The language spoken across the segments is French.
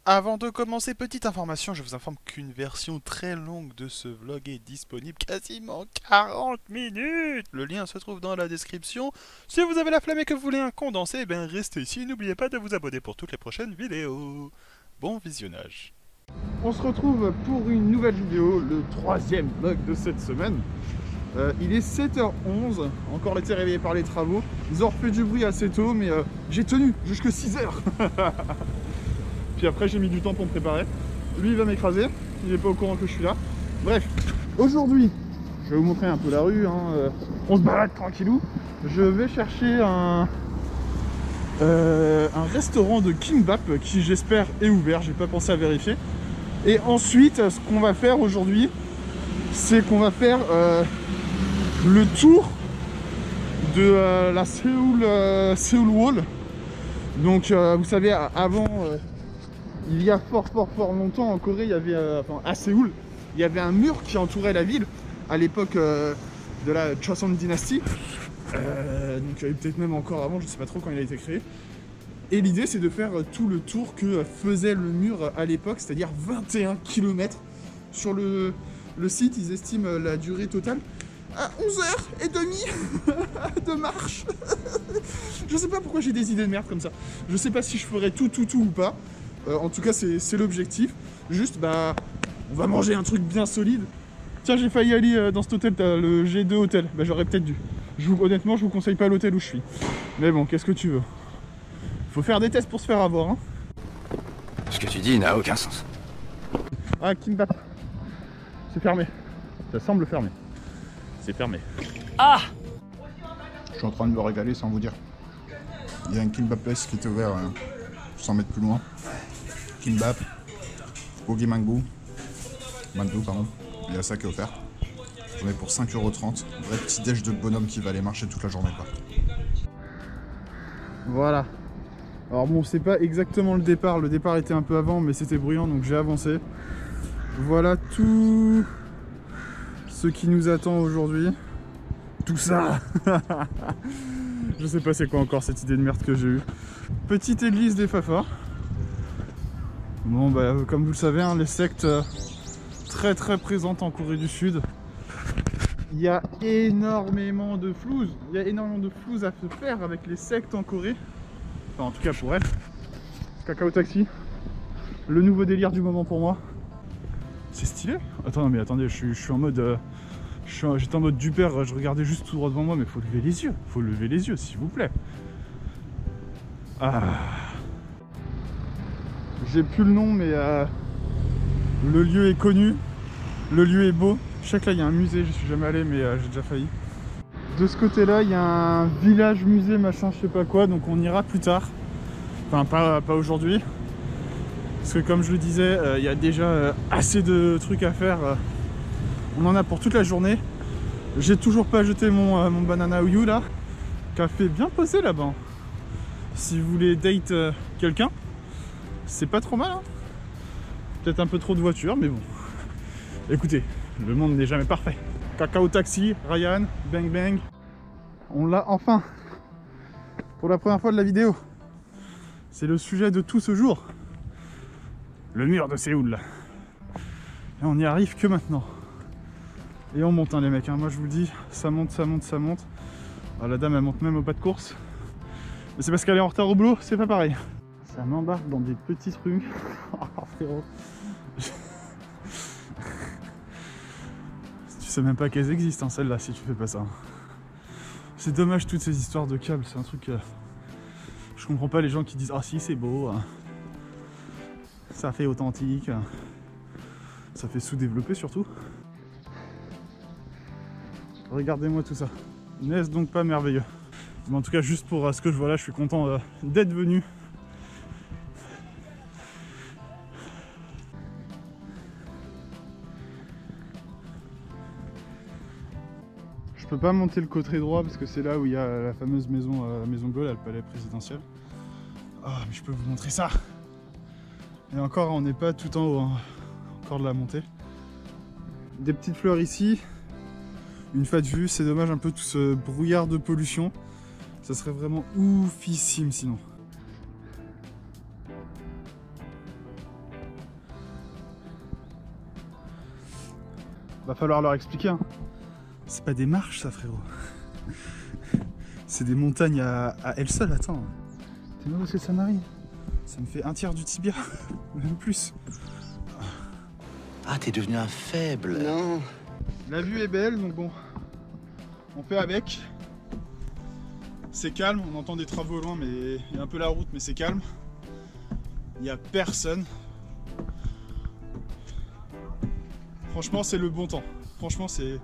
Avant de commencer, petite information, je vous informe qu'une version très longue de ce vlog est disponible, quasiment 40 minutes. Le lien se trouve dans la description. Si vous avez la flemme et que vous voulez un condensé, eh bien restez ici et n'oubliez pas de vous abonner pour toutes les prochaines vidéos. Bon visionnage. On se retrouve pour une nouvelle vidéo, le troisième vlog de cette semaine. Il est 7h11, encore été réveillé par les travaux. Ils ont refait du bruit assez tôt, mais j'ai tenu jusqu'à 6h. Puis après j'ai mis du temps pour me préparer. Lui il va m'écraser, il n'est pas au courant que je suis là. Bref, aujourd'hui, je vais vous montrer un peu la rue, on se balade tranquillou. Je vais chercher un restaurant de kimbap qui j'espère est ouvert, j'ai pas pensé à vérifier. Et ensuite, ce qu'on va faire aujourd'hui, c'est qu'on va faire le tour de la Seoul Wall. Donc vous savez, avant, il y a fort longtemps en Corée, il y avait, à Séoul, il y avait un mur qui entourait la ville à l'époque de la Joseon Dynasty. Donc peut-être même encore avant, je sais pas trop quand il a été créé. Et l'idée c'est de faire tout le tour que faisait le mur à l'époque, c'est-à-dire 21 km. Sur le site, ils estiment la durée totale à 11h30 de marche. Je sais pas pourquoi j'ai des idées de merde comme ça. Je sais pas si je ferai tout ou pas. En tout cas c'est l'objectif. Juste on va manger un truc bien solide. Tiens, j'ai failli aller dans cet hôtel, le G2 hôtel. J'aurais peut-être dû. Honnêtement je vous conseille pas l'hôtel où je suis. Mais bon, qu'est-ce que tu veux. Faut faire des tests pour se faire avoir, hein. Ce que tu dis n'a aucun sens. Ah, kimbap. C'est fermé. Ça semble fermé. C'est fermé. Ah! Je suis en train de me régaler sans vous dire. Il y a un kimbap place qui était ouvert 100 mètres plus loin. Kimbap, gogi mango, pardon. Il y a ça qui est offert. J'en ai pour 5,30 €. Vrai petit déj de bonhomme qui va aller marcher toute la journée, quoi. Voilà. Alors bon, c'est pas exactement le départ était un peu avant, mais c'était bruyant donc j'ai avancé. Voilà tout ce qui nous attend aujourd'hui. Tout ça. Je sais pas c'est quoi encore cette idée de merde que j'ai eue. Petite église des Fafa. Bon comme vous le savez, hein, les sectes très présentes en Corée du Sud. Il y a énormément de flouze. Il y a énormément de flouze à se faire avec les sectes en Corée. Enfin, en tout cas pour elle. Cacao Taxi. Le nouveau délire du moment pour moi. C'est stylé. Attends, mais attendez, je suis en mode... J'étais en mode du père, je regardais juste tout droit devant moi, mais faut lever les yeux. Faut lever les yeux, s'il vous plaît. Ah. J'ai plus le nom, mais le lieu est connu. Le lieu est beau. Je sais que là, il y a un musée, je suis jamais allé, mais j'ai déjà failli. De ce côté-là, il y a un village musée, machin, je sais pas quoi, donc on ira plus tard. Enfin, pas aujourd'hui. Parce que comme je le disais, il y a déjà assez de trucs à faire. On en a pour toute la journée. J'ai toujours pas jeté mon banana Uyu là. Café bien posé là-bas. Si vous voulez date quelqu'un, c'est pas trop mal, hein. Peut-être un peu trop de voitures, mais bon. Écoutez, le monde n'est jamais parfait. Cacao Taxi, Ryan, bang bang. On l'a enfin. Pour la première fois de la vidéo. C'est le sujet de tout ce jour. Le mur de Séoul. Et on n'y arrive que maintenant. Et on monte, hein, les mecs, hein. Moi je vous le dis, ça monte. Alors, la dame elle monte même au pas de course. Mais c'est parce qu'elle est en retard au boulot, c'est pas pareil. Ça m'embarque dans des petites rues. Oh frérot. Tu sais même pas qu'elles existent, hein, celles-là, si tu fais pas ça. C'est dommage toutes ces histoires de câbles, c'est un truc... Je comprends pas les gens qui disent « Ah si, c'est beau, hein. Ça fait authentique, hein. Ça fait sous-développé surtout. » Regardez-moi tout ça. N'est-ce donc pas merveilleux? Mais en tout cas, juste pour ce que je vois là, je suis content d'être venu. Je peux pas monter le côté droit parce que c'est là où il y a la fameuse maison, la maison Gaulle, le palais présidentiel. Ah, mais je peux vous montrer ça. Et encore, on n'est pas tout en haut, hein. Encore de la montée. Des petites fleurs ici. Une fois de vue, c'est dommage un peu tout ce brouillard de pollution. Ça serait vraiment oufissime sinon. Va falloir leur expliquer. Hein. C'est pas des marches, ça, frérot. C'est des montagnes à elles seules. Attends. T'es où est-ce que ça m'arrive? Ça me fait un tiers du tibia. Même plus. Ah, t'es devenu un faible. Non. La vue est belle, donc bon. On fait avec. C'est calme, on entend des travaux au loin, mais il y a un peu la route, mais c'est calme. Il n'y a personne. Franchement, c'est le bon temps. Franchement, c'est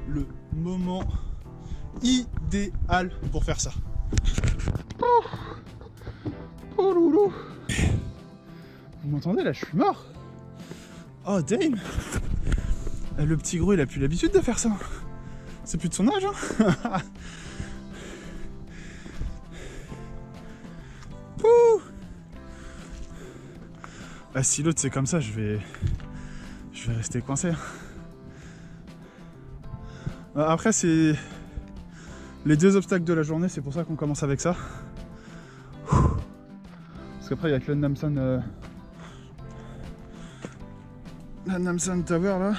le moment idéal pour faire ça. Oh loulou. Vous m'entendez là, je suis mort. Oh damn. Le petit gros, il a plus l'habitude de faire ça. C'est plus de son âge, hein. Ah, si l'autre c'est comme ça, je vais rester coincé. Après, c'est les deux obstacles de la journée, c'est pour ça qu'on commence avec ça. Parce qu'après, il y a que le Namsan, la Namsan Tower là.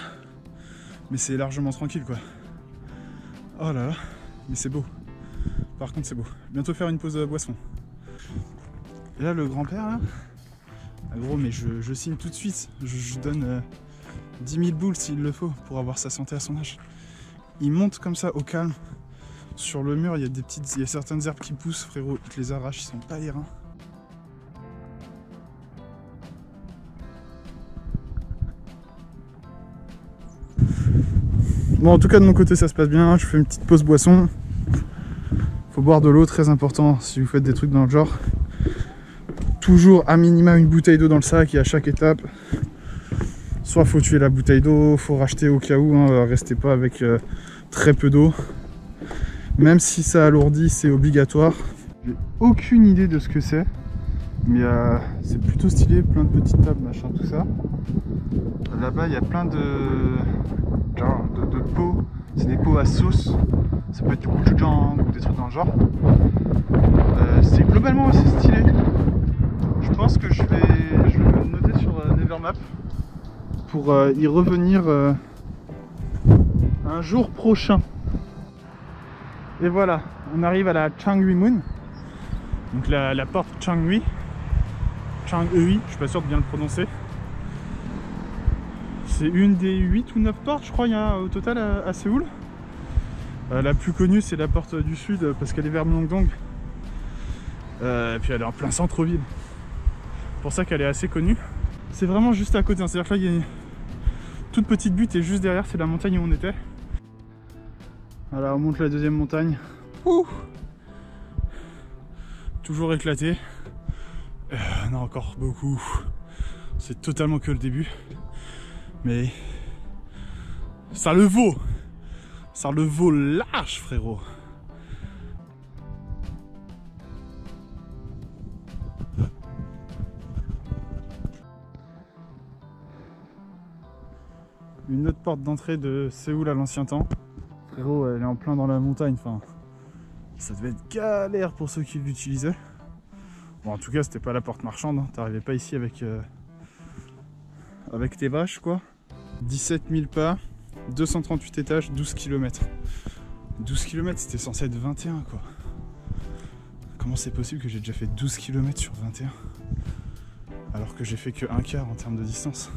Mais c'est largement tranquille, quoi. Oh là là, mais c'est beau. Par contre, c'est beau. Bientôt faire une pause boisson. Et là, le grand-père, là. Ah, gros, mais je signe tout de suite. Je donne 10 000 boules s'il le faut pour avoir sa santé à son âge. Il monte comme ça au calme. Sur le mur, il y a certaines herbes qui poussent, frérot. Il te les arrache, ils sont pas les reins. Bon, en tout cas, de mon côté, ça se passe bien. Je fais une petite pause boisson. Faut boire de l'eau, très important si vous faites des trucs dans le genre. Toujours à minima une bouteille d'eau dans le sac et à chaque étape. Soit faut tuer la bouteille d'eau, faut racheter au cas où, hein, restez pas avec très peu d'eau. Même si ça alourdit, c'est obligatoire. J'ai aucune idée de ce que c'est, mais c'est plutôt stylé, plein de petites tables, machin, tout ça. Là-bas, il y a plein de pots, c'est des pots à sauce. Ça peut être du gochujang ou des trucs dans le genre. C'est globalement assez stylé. Je pense que je vais me noter sur Nevermap pour y revenir un jour prochain. Et voilà, on arrive à la Changhui Moon. Donc la porte Changhui. Changhui, je suis pas sûr de bien le prononcer. C'est une des 8 ou 9 portes, je crois, il y a au total à Séoul. La plus connue, c'est la porte du sud parce qu'elle est vers Myeongdong. Et puis elle est en plein centre-ville. C'est pour ça qu'elle est assez connue. C'est vraiment juste à côté, hein. C'est-à-dire que là, il y a une toute petite butte et juste derrière, c'est la montagne où on était. Voilà, on monte la deuxième montagne. Ouh, toujours éclaté. On a encore beaucoup. C'est totalement que le début. Mais ça le vaut. Ça le vaut large, frérot. Une autre porte d'entrée de Séoul à l'ancien temps. Frérot, elle est en plein dans la montagne. Enfin, ça devait être galère pour ceux qui l'utilisaient. Bon, en tout cas, c'était pas la porte marchande. Hein. T'arrivais pas ici avec tes vaches, quoi. 17 000 pas, 238 étages, 12 km. 12 km, c'était censé être 21, quoi. Comment c'est possible que j'ai déjà fait 12 km sur 21 alors que j'ai fait que un quart en termes de distance?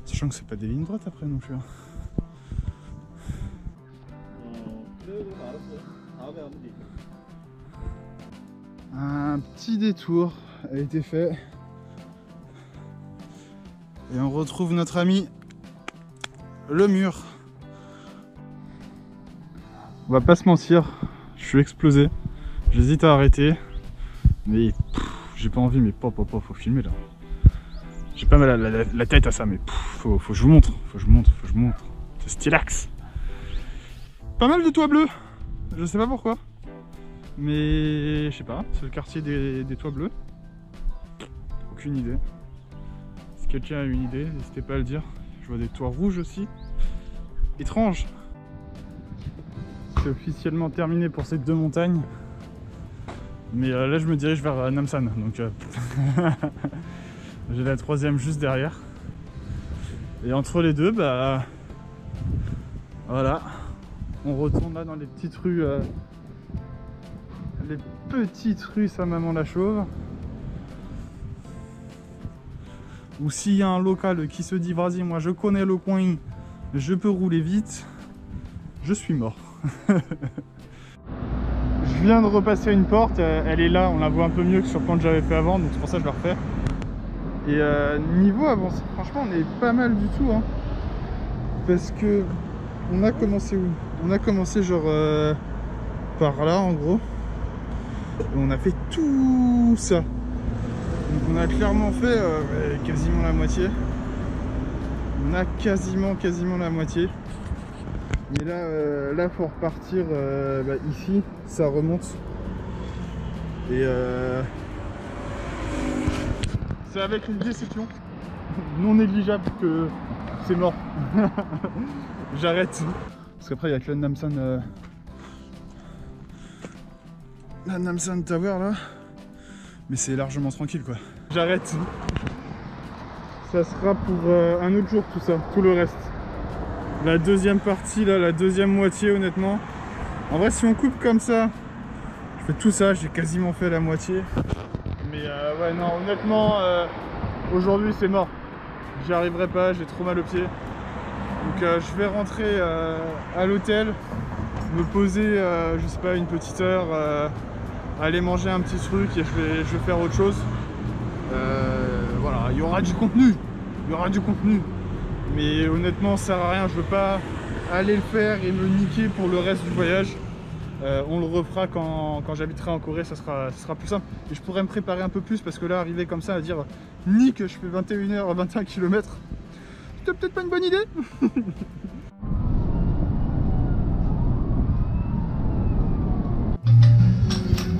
Sachant que c'est pas des lignes droites après non plus. Hein. Un petit détour a été fait. Et on retrouve notre ami le mur. On va pas se mentir, je suis explosé. J'hésite à arrêter. Mais j'ai pas envie, mais faut filmer là. J'ai pas mal la tête à ça, mais faut que je vous montre. Faut que je vous montre. C'est stylax. Pas mal de toits bleus. Je sais pas pourquoi. Mais je sais pas, c'est le quartier des toits bleus. Aucune idée. Si quelqu'un a une idée, n'hésitez pas à le dire. Je vois des toits rouges aussi. Étrange. C'est officiellement terminé pour ces deux montagnes. Mais là je me dirige vers Namsan. Donc j'ai la troisième juste derrière. Et entre les deux, bah Voilà, on retourne là dans les petites rues, Saint-Mammand-la-Chauve. Ou s'il y a un local qui se dit vas-y, moi je connais le coin, je peux rouler vite, je suis mort. Je viens de repasser une porte, elle est là, on la voit un peu mieux que sur quand j'avais fait avant, donc c'est pour ça que je la refais. Et niveau avancé, franchement on est pas mal du tout, hein. Parce que on a commencé où? On a commencé genre par là en gros. Et on a fait tout ça. Donc on a clairement fait quasiment la moitié. On a quasiment la moitié. Mais là faut repartir ici, ça remonte. Et c'est avec une déception non négligeable que c'est mort. J'arrête. Parce qu'après il y a que la Namsan Tower là. Mais c'est largement tranquille quoi. J'arrête. Ça sera pour un autre jour tout ça, tout le reste. La deuxième partie là, la deuxième moitié honnêtement. En vrai si on coupe comme ça, je fais tout ça, j'ai quasiment fait la moitié. Mais ouais non honnêtement aujourd'hui c'est mort. J'y arriverai pas, j'ai trop mal aux pieds. Donc je vais rentrer à l'hôtel, me poser je sais pas une petite heure, aller manger un petit truc et je vais faire autre chose. Voilà, il y aura du contenu, mais honnêtement ça sert à rien, je veux pas aller le faire et me niquer pour le reste du voyage. On le refera quand j'habiterai en Corée, ça sera plus simple et je pourrais me préparer un peu plus parce que là arriver comme ça à dire ni que je fais 21 km, c'était peut-être pas une bonne idée.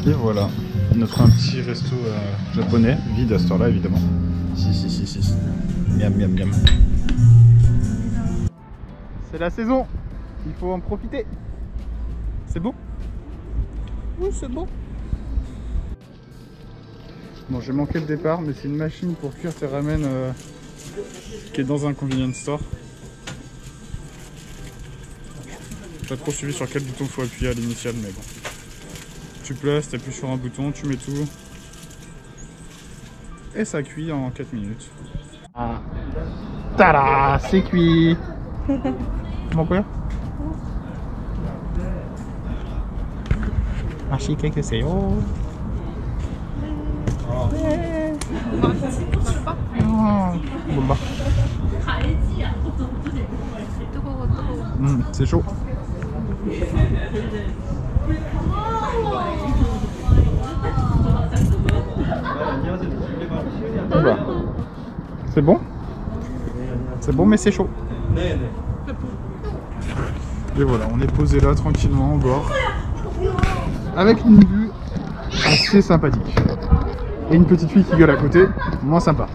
Et voilà, notre un petit resto japonais, vide à cette heure-là évidemment. Si. Miam. C'est la saison, il faut en profiter. C'est beau? Oui, c'est beau. Bon, j'ai manqué le départ, mais c'est une machine pour cuire tes ramen qui est dans un convenience store. J'ai pas trop suivi sur quel bouton faut appuyer à l'initiale, mais bon. Tu places, tu appuies sur un bouton, tu mets tout. Et ça cuit en 4 minutes. Ah. Tada, c'est cuit. Comment quoi? Mashique que c'est oh. Bon. C'est chaud. C'est bon? C'est bon mais c'est chaud. Et voilà, on est posé là tranquillement au bord. Avec une vue assez sympathique. Et une petite fille qui gueule à côté, moins sympa.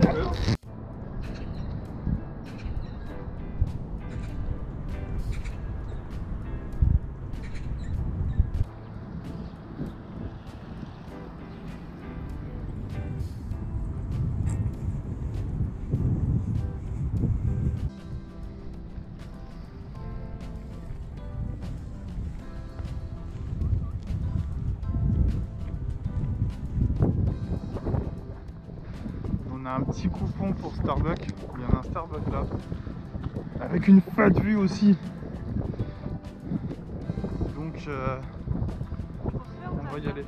On a un petit coupon pour Starbucks. Il y en a un Starbucks là. Avec une fat vue aussi. Donc on va y aller.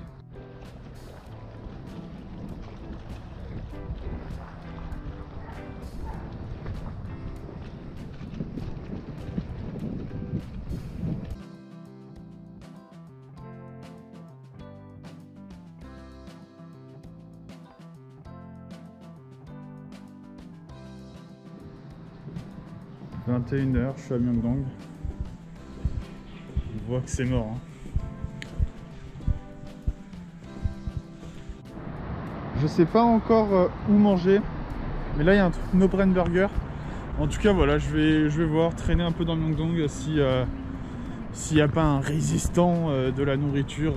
– 21h, je suis à Myeongdong. On voit que c'est mort. Hein. Je sais pas encore où manger, mais là il y a un truc No Brain Burger. En tout cas voilà, je vais voir, traîner un peu dans Myeongdong s'il n'y a pas un résistant de la nourriture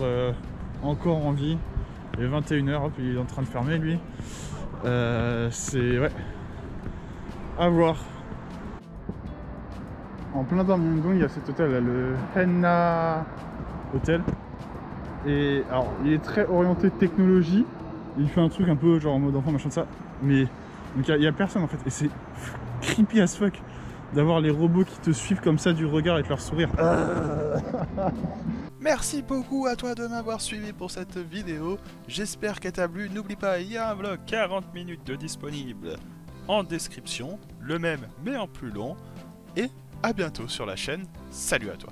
encore en vie. Il est 21h, hop, il est en train de fermer lui. C'est ouais. À voir. en plein dans Myeongdong, il y a cet hôtel là, le Henna Hotel. Et alors, il est très orienté technologie. Il fait un truc un peu genre en mode enfant, machin de ça. Mais donc il y a personne en fait. Et c'est creepy as fuck d'avoir les robots qui te suivent comme ça du regard avec leur sourire. Merci beaucoup à toi de m'avoir suivi pour cette vidéo. J'espère qu'elle t'a plu. N'oublie pas, il y a un vlog 40 minutes de disponible en description. Le même mais en plus long. Et à bientôt sur la chaîne. Salut à toi.